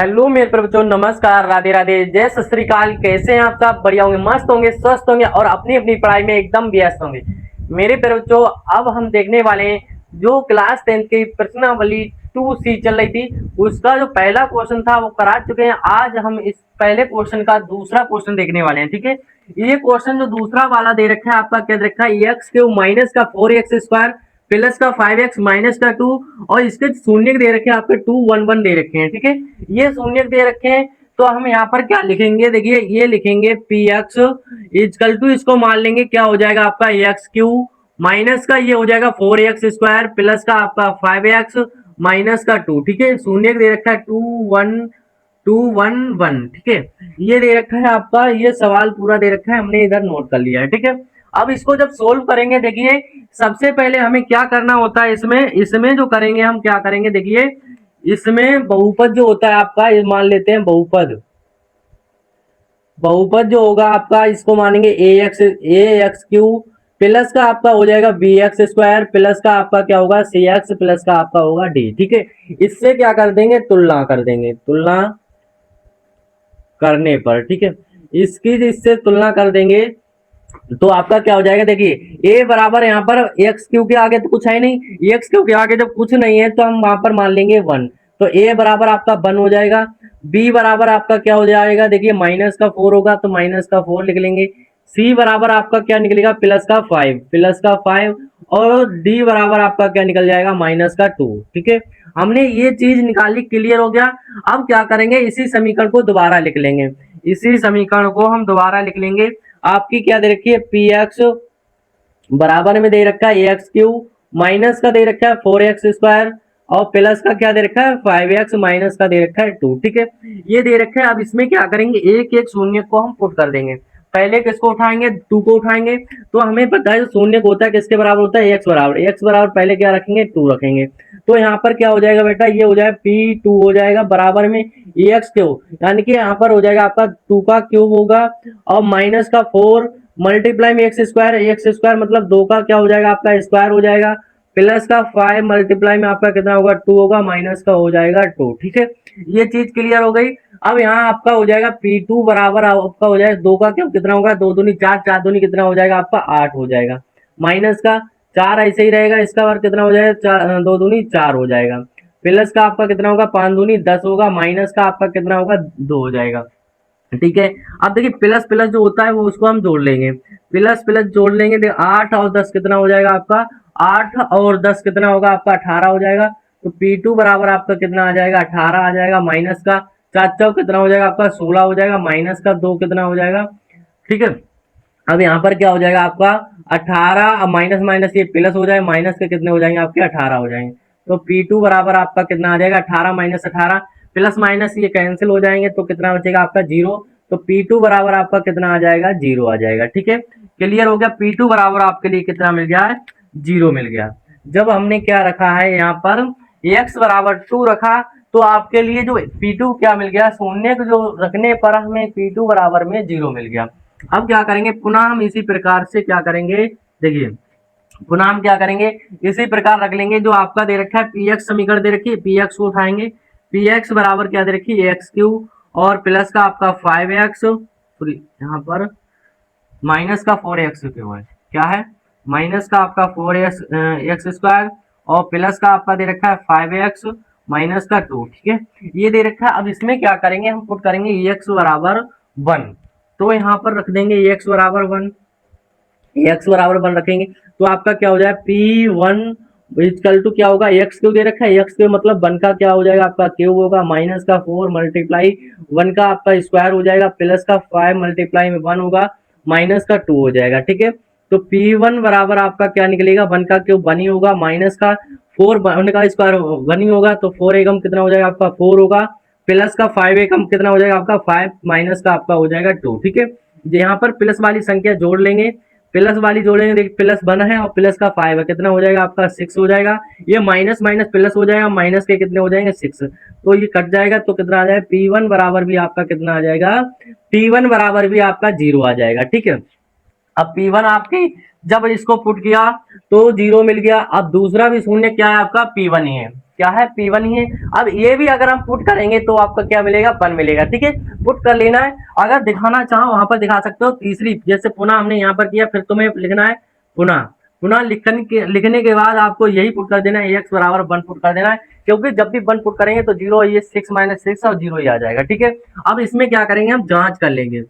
Hello मेरे पर बच्चों, नमस्कार, राधे राधे, जय सत श्री अकाल। कैसे हैं आप सब? बढ़िया होंगे, मस्त होंगे, स्वस्थ होंगे और अपनी अपनी पढ़ाई में एकदम व्यस्त होंगे। मेरे प्यारे बच्चों, अब हम देखने वाले हैं जो क्लास 10 की प्रश्नावली 2C चल रही थी, उसका जो पहला क्वेश्चन था वो करा चुके हैं। आज हम इस पहले क्वेश्चन का दूसरा क्वेश्चन देखने वाले हैं। ठीक है, ये क्वेश्चन जो दूसरा वाला दे रखा है आपका, क्या दे रखा है? एक्स क्यूब माइनस का 4x² प्लस का 5x माइनस का 2 और इसके शून्य दे रखे हैं आपके 211 दे रखे हैं। ठीक है, ये शून्य दे रखे हैं तो हम यहाँ पर क्या लिखेंगे? देखिए, ये लिखेंगे पी एक्स इजकल टू, इसको मान लेंगे क्या हो जाएगा आपका एक्स क्यू माइनस का ये हो जाएगा 4x² प्लस का आपका 5x माइनस का 2। ठीक है, शून्य दे रखा है 211। ठीक है, ये दे रखा है आपका, ये सवाल पूरा दे रखा है, हमने इधर नोट कर लिया है। ठीक है, अब इसको जब सोल्व करेंगे, देखिए सबसे पहले हमें क्या करना होता है, इसमें इसमें जो करेंगे हम क्या करेंगे, देखिए इसमें बहुपद जो होता है आपका, ये मान लेते हैं बहुपद। बहुपद जो होगा आपका, इसको मानेंगे ए एक्स क्यू प्लस का आपका हो जाएगा bx² प्लस का आपका क्या होगा cx प्लस का आपका होगा d। ठीक है, इससे क्या कर देंगे? तुलना कर देंगे, तुलना करने पर। ठीक है, इसकी इससे तुलना कर देंगे तो आपका क्या हो जाएगा? देखिए a बराबर यहाँ पर एक्स क्यू के आगे तो कुछ है नहीं, एक्स क्यू के आगे जब कुछ नहीं है तो हम वहां पर मान लेंगे 1। तो a बराबर आपका 1 हो जाएगा। b बराबर आपका क्या हो जाएगा? देखिए माइनस का 4 होगा तो माइनस का 4 लिख लेंगे। c बराबर आपका क्या निकलेगा? प्लस का 5 और d बराबर आपका क्या निकल जाएगा? माइनस का 2। ठीक है, हमने ये चीज निकाली, क्लियर हो गया। अब क्या करेंगे? इसी समीकरण को दोबारा लिख लेंगे, इसी समीकरण को हम दोबारा लिख लेंगे। आपकी क्या दे रखी है? पी एक्स बराबर में दे रखा है एक्स क्यू माइनस का दे रखा है 4x² और प्लस का क्या दे रखा है? 5x माइनस का दे रखा है 2। ठीक है, ये दे रखा है। अब इसमें क्या करेंगे? एक एक शून्य को हम पुट कर देंगे। पहले किसको उठाएंगे? 2 को उठाएंगे। तो हमें पता है शून्य होता है किसके बराबर होता है? एक्स बराबर पहले क्या रखेंगे? 2 रखेंगे। तो यहाँ पर क्या हो जाएगा बेटा? ये हो जाएगा P2 हो जाएगा बराबर में एक्स क्यूब, यानी कि यहाँ पर हो जाएगा आपका 2 का क्यूब होगा और माइनस का 4 मल्टीप्लाई में एक्स स्क्वायर मतलब 2 का क्या हो जाएगा? आपका स्क्वायर हो जाएगा प्लस का 5 मल्टीप्लाई में आपका कितना होगा? 2 होगा माइनस का हो जाएगा 2। ठीक है, ये चीज क्लियर हो गई। अब यहाँ आपका हो जाएगा P2 बराबर आपका हो जाएगा 2 का क्या कितना होगा? 2 दूनी 4, 4 दूनी कितना हो जाएगा? आपका 8 हो जाएगा माइनस का 4 ऐसे ही रहेगा, इसका वर्ग कितना हो जाएगा? 2 दूनी 4 हो जाएगा प्लस का आपका कितना होगा? 5 दूनी 10 होगा माइनस का आपका कितना होगा? 2 हो जाएगा। ठीक है, अब देखिए प्लस प्लस जो होता है वो उसको हम जोड़ लेंगे, प्लस प्लस जोड़ लेंगे। देखिए 8 और 10 कितना हो जाएगा आपका? 8 और 10 कितना होगा आपका? 18 हो जाएगा। तो P2 बराबर आपका कितना आ जाएगा? 18 आ जाएगा माइनस का 4 चौक कितना हो जाएगा आपका? 16 हो जाएगा माइनस का 2 कितना हो जाएगा? ठीक है, अब यहाँ पर क्या हो जाएगा आपका? 18 माइनस माइनस ये प्लस हो जाएगा, माइनस के कितने हो जाएंगे आपके? 18 हो जाएंगे। तो P2 बराबर आपका कितना आ जाएगा? 18 माइनस 18 प्लस माइनस ये कैंसिल हो जाएंगे तो कितना बचेगा आपका? 0। तो P2 बराबर आपका कितना आ जाएगा? 0 आ जाएगा। ठीक है, क्लियर हो गया। P2 बराबर आपके लिए कितना मिल गया है? 0 मिल गया। जब हमने क्या रखा है यहाँ पर x बराबर 2 रखा तो आपके लिए जो P2 क्या मिल गया? शून्य को जो रखने पर हमें P2 बराबर में 0 मिल गया। अब क्या करेंगे? पुनः हम इसी प्रकार से क्या करेंगे? देखिए पुनः हम क्या करेंगे? इसी प्रकार रख लेंगे जो आपका दे रखा है पी एक्स समीकरण दे रखी है, पी एक्स को उठाएंगे। पी एक्स बराबर क्या दे रखी है? एक्स क्यू और प्लस का आपका 5x, सॉरी यहाँ पर माइनस का 4x क्यों है? क्या है? माइनस का आपका 4x और प्लस का आपका दे रखा है 5x माइनस का 2। ठीक है, ये दे रखा है। अब इसमें क्या करेंगे? हम पुट करेंगे एक्स बराबर 1। तो यहाँ पर रख देंगे एक्स बराबर 1, एक्स बराबर 1 रखेंगे तो आपका क्या हो जाएगा? P1 इक्वल टू क्या होगा? एक्स क्यू दे रखा है, एक्स क्यू मतलब 1 का क्या हो जाएगा? आपका क्यूब होगा माइनस का 4 मल्टीप्लाई 1 का आपका स्क्वायर हो जाएगा प्लस का 5 मल्टीप्लाई में 1 होगा माइनस का 2 हो जाएगा। ठीक है, तो P1 बराबर आपका क्या निकलेगा? 1 का क्यूब 1 ही होगा माइनस का 4 1 का स्क्वायर 1 ही होगा तो 4 एकम कितना हो जाएगा आपका? 4 होगा प्लस का 5 एकम कितना हो जाएगा आपका? 5 माइनस का आपका हो जाएगा 2। ठीक है, यहाँ पर प्लस वाली संख्या जोड़ लेंगे, प्लस वाली जोड़ेंगे, देखिए प्लस 1 है और प्लस का 5 है, कितना हो जाएगा आपका? 6 हो जाएगा। ये माइनस माइनस प्लस हो जाएगा, माइनस के कितने हो जाएंगे? 6। तो ये कट जाएगा तो कितना आ जाएगा? P1 बराबर भी आपका कितना आ जाएगा? P1 बराबर भी आपका 0 आ जाएगा। ठीक है, अब P1 आपकी जब इसको पुट किया तो 0 मिल गया। अब दूसरा भी शून्य क्या है आपका? P1 ही है। क्या है P1 ही है। अब ये भी अगर हम पुट करेंगे तो आपका क्या मिलेगा 1 मिलेगा, ठीक है, पुट कर लेना है। अगर दिखाना चाहो वहां पर दिखा सकते हो। तीसरी जैसे पुनः हमने यहाँ पर किया, फिर तुम्हें लिखना है पुनः, पुनः लिखने के बाद आपको यही पुट कर देना है, x बराबर 1 पुट कर देना है, क्योंकि जब भी 1 पुट करेंगे तो 0, ये 6 माइनस 6 और 0 ही आ जाएगा, ठीक है। अब इसमें क्या करेंगे, हम जांच कर लेंगे।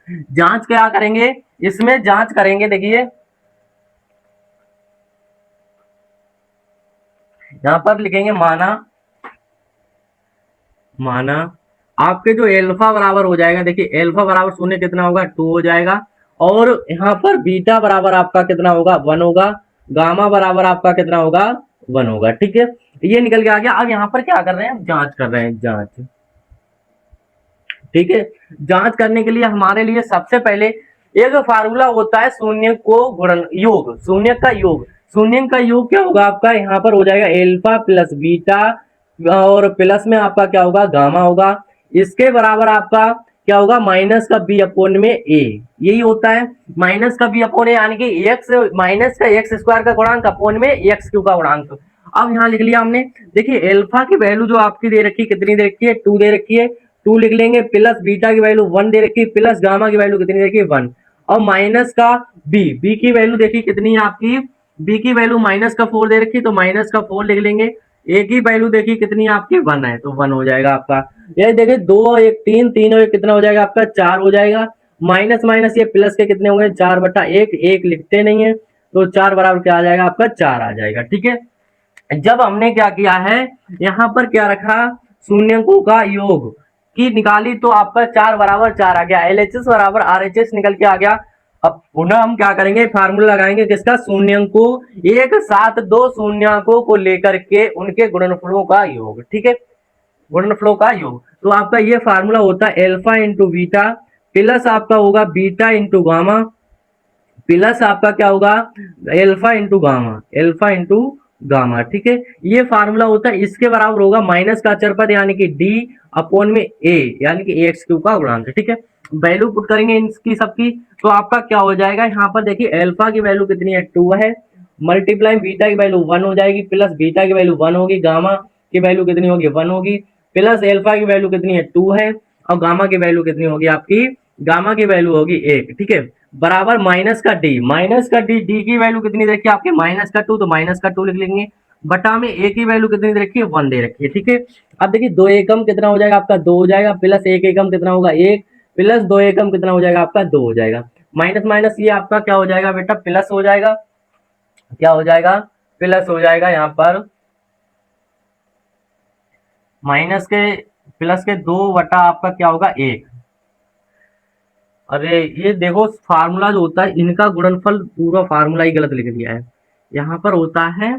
जांच क्या करेंगे, इसमें जांच करेंगे, देखिए यहां पर लिखेंगे माना, माना आपके जो एल्फा बराबर हो जाएगा, देखिए एल्फा बराबर 0 कितना होगा 2 हो जाएगा, और यहाँ पर बीटा बराबर आपका कितना होगा 1 होगा, गामा बराबर आपका कितना होगा 1 होगा, ठीक है। ये निकल के आ गया। अब यहाँ पर क्या कर रहे हैं, जांच कर रहे हैं, जांच, ठीक है। जांच करने के लिए हमारे लिए सबसे पहले एक फार्मूला होता है शून्य को गुणन योग, शून्य का योग। शून्य का योग क्या होगा आपका, यहाँ पर हो जाएगा एल्फा प्लस बीटा, और प्लस में आपका क्या होगा गामा होगा, इसके बराबर आपका क्या होगा माइनस का बी अपोन में ए, यही होता है माइनस का बी अपोन ए, यानी कि एक्स माइनस का एक्स स्क्वायर का गुणांक अपोन में एक्स क्यू का गुणांक। अब यहाँ लिख लिया हमने, देखिए एल्फा की वैल्यू जो आपकी दे रखी है, कितनी दे रखी है 2 दे रखी है, 2 लिख लेंगे, प्लस बीटा की वैल्यू 1 दे रखी है, प्लस गामा की वैल्यू कितनी दे रखी है 1, और माइनस का बी की वैल्यू देखिए कितनी है आपकी, बी की वैल्यू माइनस का 4 दे रखी है, तो माइनस का 4 लिख लेंगे। ए की वैल्यू देखिए कितनी है आपकी 1 है, तो 1 हो जाएगा आपका। ये देखिए 2 और 1 3, 3 और 1 कितना हो जाएगा आपका 4 हो जाएगा। माइनस माइनस ये प्लस के कितने हो गए 4/1, 1 लिखते नहीं है, तो 4 बराबर क्या आ जाएगा आपका 4 आ जाएगा, ठीक है। जब हमने क्या किया है, यहाँ पर क्या रखा, शून्यकों का योग की निकाली, तो आपका 4 बराबर 4 आ गया, एलएचएस बराबर आरएचएस निकल के आ गया। अब पुनः हम क्या करेंगे, फार्मूला लगाएंगे किसका, शून्यकों, एक साथ दो शून्यकों को लेकर के उनके गुणनफलों का योग, ठीक है, गुणनफलों का योग। तो आपका ये फार्मूला होता है एल्फा इंटू बीटा, प्लस आपका होगा बीटा इंटू गामा, प्लस आपका क्या होगा alpha into gamma, alpha into gamma, ठीक है। ये फार्मूला होता है, इसके बराबर होगा माइनस का अचरपद यानी कि डी अपॉन में ए, यानी कि एक्स क्यू का गुणांक, ठीक है। वैल्यू पुट करेंगे इनकी सबकी, तो आपका क्या हो जाएगा, यहाँ पर देखिए एल्फा की वैल्यू कितनी है 2 है, मल्टीप्लाई बीटा की वैल्यू 1 हो जाएगी, प्लस बीटा की वैल्यू 1 होगी, गामा की वैल्यू कितनी होगी 1 होगी, प्लस एल्फा की वैल्यू कितनी है 2 है, और गामा की वैल्यू कितनी होगी आपकी, गामा की वैल्यू होगी 1, ठीक है, बराबर माइनस का डी, माइनस का डी, डी की वैल्यू कितनी दे रखी है आपके माइनस का 2, तो माइनस का 2 लिख लेंगे, बटा में ए की वैल्यू कितनी दे रखी है 1 दे रखी है, ठीक है। अब देखिए 2 एकम कितना हो जाएगा आपका 2 हो जाएगा, प्लस 1 एकम कितना होगा 1, प्लस 2 एकम कितना हो जाएगा आपका 2 हो जाएगा, माइनस माइनस ये आपका क्या हो जाएगा बेटा प्लस हो जाएगा, क्या हो जाएगा प्लस हो जाएगा, यहाँ पर माइनस के प्लस के 2 बटा आपका क्या होगा 1। अरे ये देखो फार्मूला जो होता है इनका गुणनफल पूरा फार्मूला ही गलत लिख दिया है, यहाँ पर होता है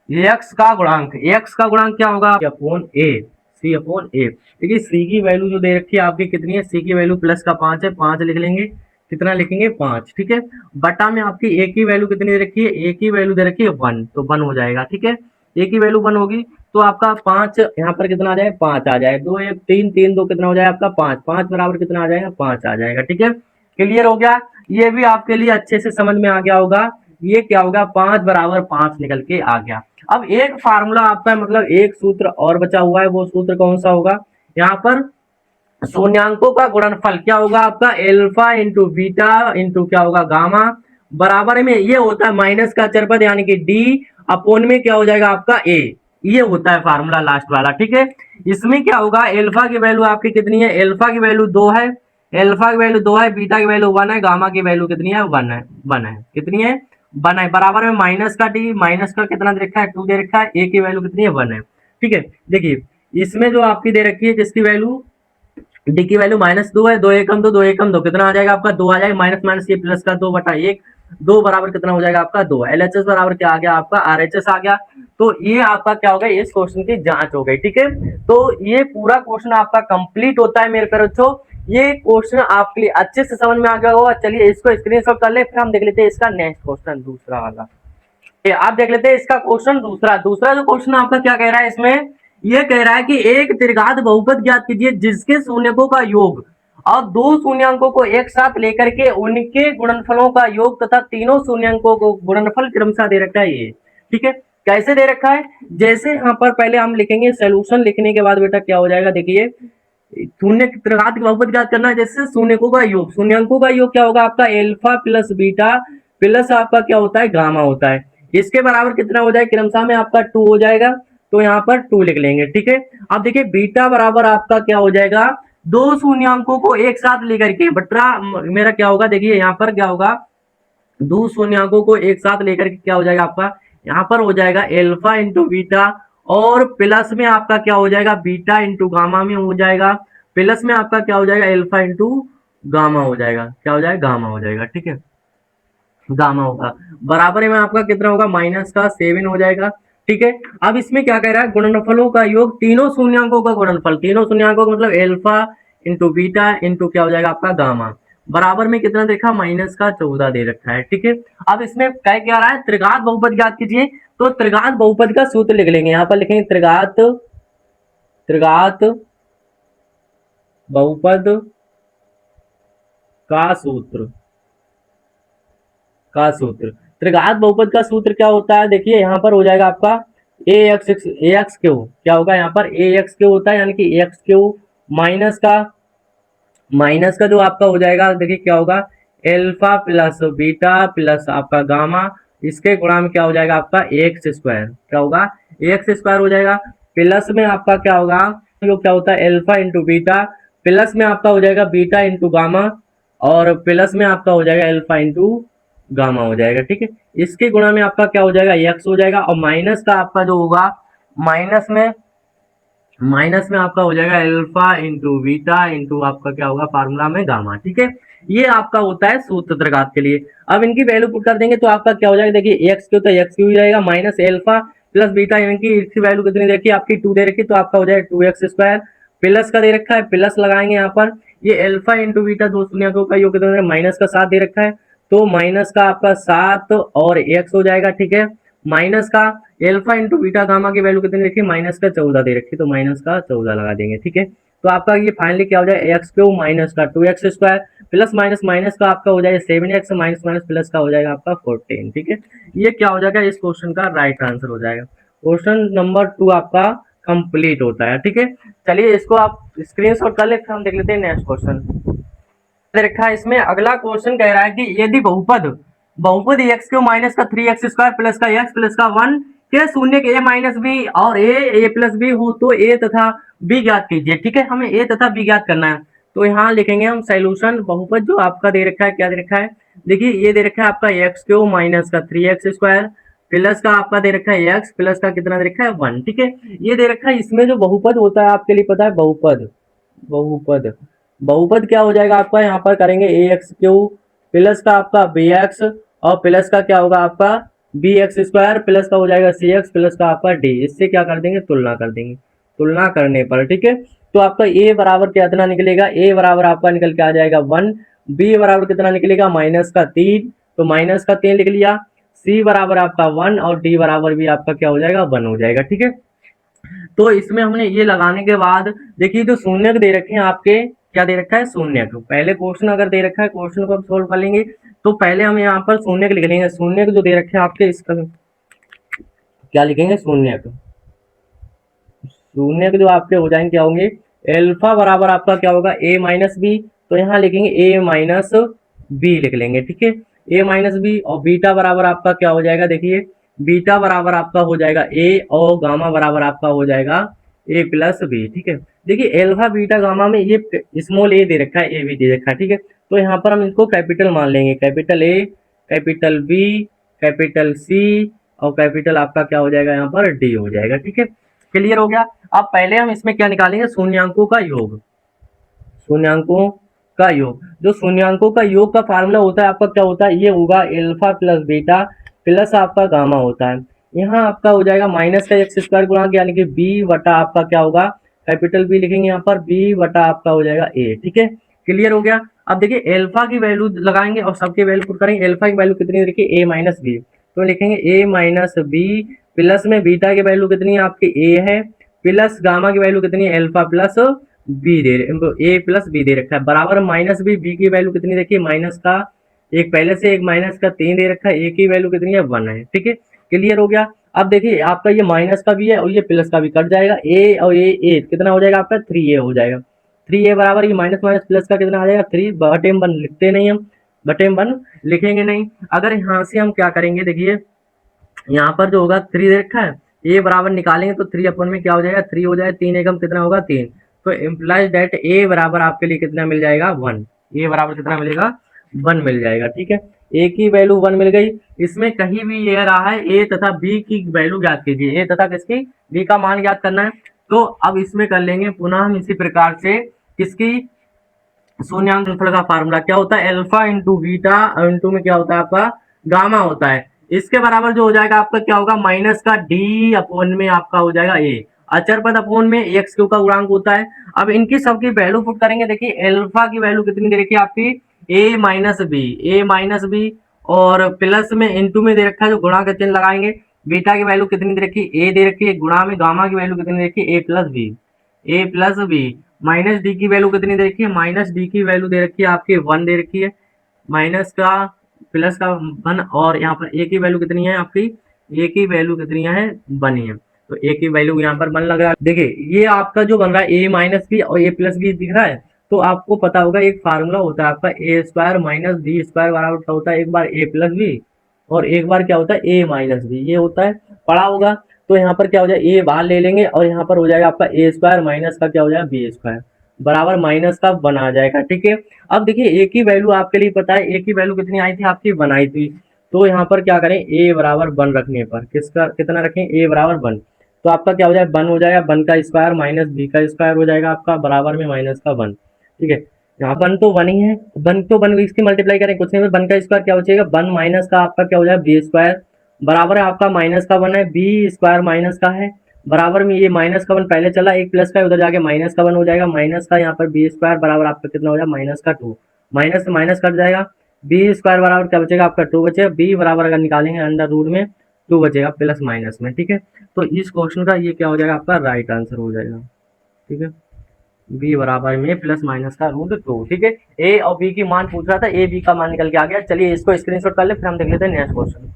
एक्स का गुणांक, एक्स का गुणांक क्या होगा अपॉन ए, सी अपॉन ए। देखिए सी की वैल्यू जो दे रखी है आपकी कितनी है, सी की वैल्यू प्लस का 5 है, 5 लिख लेंगे, कितना लिखेंगे 5, ठीक है। बटा में आपकी ए की वैल्यू कितनी दे रखी है, ए की वैल्यू दे रखी है 1, तो 1 हो जाएगा, ठीक है। ए की वैल्यू 1 होगी तो आपका 5 यहाँ पर कितना आ जाएगा 5 आ जाएगा, 2 1 3 3 2 कितना हो जाएगा आपका 5, 5 बराबर कितना आ जाएगा 5 आ जाएगा, ठीक है। क्लियर हो गया, ये भी आपके लिए अच्छे से समझ में आ गया होगा, ये क्या होगा 5 बराबर 5 निकल के आ गया। अब एक फार्मूला आपका मतलब एक सूत्र और बचा हुआ है, वो सूत्र कौन सा होगा, यहाँ पर शून्यांकों का गुणनफल क्या होगा आपका एल्फा इंटू बीटा इंटू क्या होगा गामा, बराबर में ये होता है माइनस का अचरपद यानी कि डी अपोन में क्या हो जाएगा आपका ए, ये होता है फार्मूला लास्ट वाला, ठीक है। इसमें क्या होगा एल्फा की वैल्यू आपकी कितनी है, एल्फा की वैल्यू 2 है, एल्फा की वैल्यू 2 है, बीटा की वैल्यू 1 है, गामा की वैल्यू कितनी है 1 है, 1 है, कितनी है 1 है, बराबर में माइनस का डी, माइनस का कितना दे रखा है 2 दे रखा है, ए की वैल्यू कितनी है 1 है, ठीक है। देखिए इसमें जो आपकी दे रखी है किसकी वैल्यू, डी की वैल्यू -2 है, 2 एकम 2, 2 एकम 2 कितना आ जाएगा आपका 2 आ जाएगा, माइनस माइनस ये प्लस का 2 बटा 1, 2 बराबर कितना हो जाएगा आपका 2, एलएचएस बराबर क्या आ गया आपका आरएचएस आ गया। तो ये आपका क्या हो गया, इस क्वेश्चन की जांच हो गई, ठीक है। तो ये पूरा क्वेश्चन आपका कंप्लीट होता है मेरे प्यारे बच्चों, ये क्वेश्चन आपके लिए अच्छे से समझ में आ गया होगा। चलिए इसको स्क्रीनशॉट कर ले, फिर हम देख लेते हैं इसका नेक्स्ट क्वेश्चन दूसरा वाला। आप देख लेते हैं इसका क्वेश्चन दूसरा, दूसरा जो क्वेश्चन आपका क्या कह रहा है इसमें, ये कह रहा है कि एक त्रिघात बहुपद ज्ञात कीजिए जिसके शून्यकों का योग और दो शून्यंकों को एक साथ लेकर के उनके गुणनफलों का योग तथा तीनों शून्यंकों को गुणनफल क्रमशः दे रखा है ये, ठीक है। कैसे दे रखा है, जैसे यहाँ पर पहले हम लिखेंगे सोल्यूशन लिखने के बाद बेटा क्या हो जाएगा, देखिए शून्य त्रिघात का बहुपद ज्ञात करना है, जैसे शून्यकों का योग, शून्यकों का योग क्या होगा आपका एल्फा प्लस बीटा प्लस आपका क्या होता है गामा होता है, इसके बराबर कितना हो जाएगा क्रमशः में आपका 2 हो जाएगा, तो यहाँ पर 2 लिख लेंगे, ठीक है। अब देखिए बीटा बराबर आपका क्या हो जाएगा, दो शून्यंकों को एक साथ लेकर के बटरा मेरा क्या होगा, देखिए यहाँ पर क्या होगा, दो शून्यंकों को एक साथ लेकर के क्या हो जाएगा आपका, यहाँ पर हो जाएगा एल्फा इंटू बीटा और प्लस में आपका क्या हो जाएगा बीटा इंटू गामा में हो जाएगा, प्लस में आपका क्या हो जाएगा एल्फा इंटू गामा हो जाएगा, क्या हो जाएगा गामा हो जाएगा, ठीक है, गामा होगा बराबर में आपका कितना होगा माइनस का 7 हो जाएगा, ठीक है। अब इसमें क्या कह रहा है, गुणनफलों का योग, तीनों शून्यंकों का गुणनफल, तीनों शून्यंकों का मतलब एल्फा इंटू बीटा इंटू क्या हो जाएगा आपका गामा, बराबर में कितना देखा माइनस का 14 दे रखा है, ठीक है। अब इसमें क्या रहा है, त्रिघात बहुपद ज्ञात कीजिए, तो त्रिघात बहुपद का सूत्र लिख लेंगे, यहाँ पर लिखेंगे त्रिघात त्रिघात बहुपद का सूत्र, का सूत्र, त्रिघात बहुपद का सूत्र क्या होता है, देखिए यहाँ पर हो जाएगा आपका ए एक्स क्यू, क्या होगा यहाँ पर ए एक्स क्यू होता है, यानी कि एक्स क्यू माइनस का जो आपका हो जाएगा, देखिए क्या होगा एल्फा प्लस बीटा प्लस आपका गामा, इसके गुणा में क्या हो जाएगा आपका एक्स स्क्वायर, क्या होगा एक्स स्क्वायर हो जाएगा, प्लस में आपका क्या होगा, जो क्या होता है एल्फा इंटू बीटा, प्लस में आपका हो जाएगा बीटा इंटू गामा और प्लस में आपका हो जाएगा एल्फा इंटू गामा हो जाएगा, ठीक है। इसके गुणा में आपका क्या हो जाएगा एक्स हो जाएगा और माइनस का आपका जो होगा माइनस में आपका हो जाएगा अल्फा इंटू बीटा इंटू आपका क्या होगा फार्मूला में गामा, ठीक है। ये आपका होता है सूत्र त्रिघात के लिए। अब इनकी वैल्यू पुट कर देंगे तो आपका क्या हो जाएगा, देखिए एक्स क्यू तो एक्स क्यू ही रहेगा माइनस एल्फा प्लस बीटा, यानी कि इसकी वैल्यू कितनी देखी आपकी 2 दे रखी, तो आपका हो जाएगा 2x स्क्वायर, प्लस का दे रखा है प्लस लगाएंगे यहाँ पर, ये एल्फा इंटू बीटा दो शून्यकों का योग कितना माइनस का 7 दे रखा है, तो माइनस का आपका 7 और एक्स हो जाएगा, ठीक है, माइनस का एल्फा इंटू बीटा गामा की वैल्यू कितनी रखी माइनस का 14 दे रखी, तो माइनस का 14 लगा देंगे, ठीक है। तो आपका ये फाइनली क्या हो जाएगा एक्स क्यू माइनस का 2x square plus minus minus का आपका हो जाएगा 7x माइनस माइनस प्लस का हो जाएगा आपका 14, ठीक है। ये क्या हो जाएगा इस क्वेश्चन का राइट आंसर हो जाएगा। क्वेश्चन नंबर 2 आपका कंप्लीट होता है, ठीक है। चलिए इसको आप स्क्रीनशॉट कर लेते हैं, हम देख लेते हैं नेक्स्ट क्वेश्चन दे रखा है। इसमें अगला क्वेश्चन कह रहा है कि यदि बहुपद बहुपद एक्स क्यू माइनस का 3x स्क्वायर प्लस का एक्स प्लस का 1 के शून्य के ए माइनस बी और ए प्लस बी हो तो ए तथा बी ज्ञात कीजिए, ठीक है। हमें ए तथा बी ज्ञात करना है, तो यहाँ लिखेंगे हम सोल्यूशन बहुपद जो आपका दे रखा है, क्या दे रखा है, देखिए ये दे रखा है आपका एक्स क्यू माइनस का 3x स्क्वायर प्लस का आपका दे रखा है एक्स प्लस का कितना दे रखा है 1, ठीक है। ये दे रखा है, इसमें जो बहुपद होता है आपके लिए पता है, बहुपद बहुपद बहुपद क्या हो जाएगा आपका, यहाँ पर करेंगे ए एक्स क्यू प्लस का आपका बी एक्स और प्लस का क्या होगा आपका बी एक्स स्क्वायर प्लस का हो जाएगा सी एक्स प्लस का आपका डी, इससे क्या कर देंगे तुलना कर देंगे, तुलना करने पर, ठीक है। तो आपका ए बराबर कितना निकलेगा, ए बराबर आपका निकल के आ जाएगा 1, बी बराबर कितना निकलेगा माइनस का 3, तो माइनस का 3 लिख लिया, सी बराबर आपका 1 और डी बराबर भी आपका क्या हो जाएगा 1 हो जाएगा, ठीक है। तो इसमें हमने ये लगाने के बाद देखिए जो शून्य दे रखे हैं आपके, क्या दे रखा है शून्य, पहले क्वेश्चन अगर दे रखा है क्वेश्चन को हम सोल्व कर लेंगे, तो पहले हम यहाँ पर शून्य लिख लेंगे, शून्य जो दे रखे हैं आपके इसका क्या लिखेंगे शून्य, शून्य जो आपके हो जाएंगे क्या होंगे, एल्फा बराबर आपका क्या होगा ए माइनस बी, तो यहाँ लिखेंगे ए माइनस बी लिख लेंगे, ठीक है, ए माइनस बी और बीटा बराबर आपका क्या हो जाएगा, देखिए बीटा बराबर आपका हो जाएगा ए और गामा बराबर आपका हो जाएगा ए प्लस बी, ठीक है। देखिए एल्फा बीटा गामा में ये स्मॉल ए दे रखा है, ए भी दे रखा है, ठीक है, तो यहाँ पर हम इसको कैपिटल मान लेंगे, capital A capital B capital C और कैपिटल आपका क्या हो जाएगा यहाँ पर डी हो जाएगा, ठीक है। क्लियर हो गया। अब पहले हम इसमें क्या निकालेंगे शून्यांकों का योग, शून्यांकों का योग, जो शून्यांकों का योग का फार्मूला होता है आपका क्या होता है, ये होगा एल्फा प्लस बीटा प्लस आपका गामा होता है, यहाँ आपका हो जाएगा माइनस का एक्स स्क्वायर गुणा यानी कि बी वटा आपका क्या होगा कैपिटल बी लिखेंगे यहाँ पर बी वटा आपका हो जाएगा ए, ठीक है। क्लियर हो गया। अब देखिए एल्फा की वैल्यू लगाएंगे और सबके वैल्यू पुट करेंगे, एल्फा की वैल्यू कितनी देखिए ए माइनस बी, तो लिखेंगे ए माइनस बी प्लस में बीटा की वैल्यू कितनी है आपकी ए है प्लस गामा की वैल्यू कितनी है एल्फा प्लस बी दे ए प्लस बी दे रखा है, बराबर माइनस बी की वैल्यू कितनी देखिए माइनस का एक पहले से एक माइनस का 3 दे रखा है, ए की वैल्यू कितनी है 1 है, ठीक है। क्लियर हो गया। अब देखिए आपका ये माइनस का भी है और ये प्लस का भी कट जाएगा, ए और ए कितना हो जाएगा आपका 3a हो जाएगा। 3a बराबर ये माइनस माइनस प्लस का कितना आ जाएगा 3 बटे में 1 लिखते नहीं हम, बटे में 1 लिखेंगे नहीं। अगर यहाँ से हम क्या करेंगे देखिए, यहाँ पर जो होगा 3 दे रखा है, ए बराबर निकालेंगे तो 3 अपन में क्या हो जाएगा 3 हो जाएगा, 3 एकम कितना होगा 3। तो इम्प्लाइज दैट ए बराबर आपके लिए कितना मिल जाएगा 1। ए बराबर कितना मिलेगा 1 मिल जाएगा, ठीक है। ए की वैल्यू 1 मिल गई। इसमें कहीं भी ये रहा है ए तथा बी की वैल्यू ज्ञात कीजिए, ए तथा किसकी बी का मान ज्ञात करना है। तो अब इसमें कर लेंगे पुनः हम इसी प्रकार से, किसकी शून्यांक गुणनफल का फार्मूला क्या होता है, अल्फा इंटू बीटा इंटू में क्या होता है आपका गामा होता है। इसके बराबर जो हो जाएगा आपका क्या होगा माइनस का डी अपोन में आपका हो जाएगा ए, अचर पद अपोन में एक्स क्यू का गुणांक होता है। अब इनकी सबकी वैल्यू पुट करेंगे, देखिए अल्फा की वैल्यू कितनी दे रखी है आपकी ए माइनस बी और प्लस में इंटू में दे रखा है जो गुणा का चिन्ह लगाएंगे। बीटा की वैल्यू कितनी दे रखी है ए दे रखी है, गुणा में गामा की वैल्यू कितनी दे रखी है ए प्लस बी। माइनस डी की वैल्यू कितनी दे रखी है, माइनस डी की वैल्यू दे रखी है आपकी 1 दे रखी है, माइनस का प्लस का 1 और यहाँ पर ए की वैल्यू कितनी है आपकी, ए की वैल्यू कितनी है 1 ही है। तो ए की वैल्यू यहाँ पर 1 लग रहा है। देखिए ये आपका जो बन रहा है ए माइनस बी और ए प्लस बी दिख रहा है, तो आपको पता होगा एक फार्मूला होता है आपका ए स्क्वायर माइनस बी स्क्वायर बराबर क्या होता है, एक बार ए प्लस बी और एक बार क्या होता है ए माइनस बी, ये होता है पढ़ा होगा। तो यहाँ पर क्या हो जाएगा ए बाहर ले लेंगे और यहाँ पर हो जाएगा आपका ए स्क्वायर माइनस का क्या हो जाएगा बी स्क्वायर बराबर माइनस का 1 आ जाएगा, ठीक है। अब देखिए ए की वैल्यू आपके लिए पता है, ए की वैल्यू कितनी आई थी आपकी 1 आई थी। तो यहाँ पर क्या करें ए बराबर 1 रखने पर किसका कितना रखें ए बराबर 1, तो आपका क्या हो जाएगा 1 हो जाएगा, 1 का स्क्वायर माइनस बी का स्क्वायर हो जाएगा आपका बराबर में माइनस का 1, ठीक है। यहाँ 1 तो 1 ही है, 1 तो 1 इसकी मल्टीप्लाई करें कुछ नहीं, 1 का स्क्वायर क्या बचेगा 1 माइनस का आपका क्या हो जाएगा बी स्क्वायर बराबर है आपका माइनस का 1 है, बी स्क्वायर माइनस का है बराबर में ये माइनस का 1 पहले चला, एक प्लस का उधर जाके माइनस का 1 हो जाएगा, माइनस का यहाँ पर बी स्क्वायर बराबर आपका कितना हो जाएगा माइनस का 2, माइनस से माइनस कट जाएगा, बी स्क्वायर बराबर क्या बचेगा आपका 2 बचेगा, बी बराबर अगर निकालेंगे अंडर रूट में 2 बचेगा प्लस माइनस में, ठीक है। तो इस क्वेश्चन का ये क्या हो जाएगा आपका राइट आंसर हो जाएगा, ठीक है। बी बराबर में प्लस माइनस का रूट 2, ठीक है। ए और बी की मान पूछ रहा था, ए बी का मान निकल के आ गया। चलिए इसको स्क्रीनशॉट कर ले, फिर हम देख लेते हैं नेक्स्ट क्वेश्चन।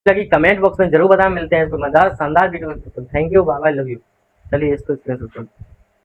लगी कमेंट बॉक्स में जरूर बताएं। मिलते हैं इसको मजेदार शानदार वीडियो में। Thank you, bye bye, love you. चलिए इसको स्क्रीन शॉट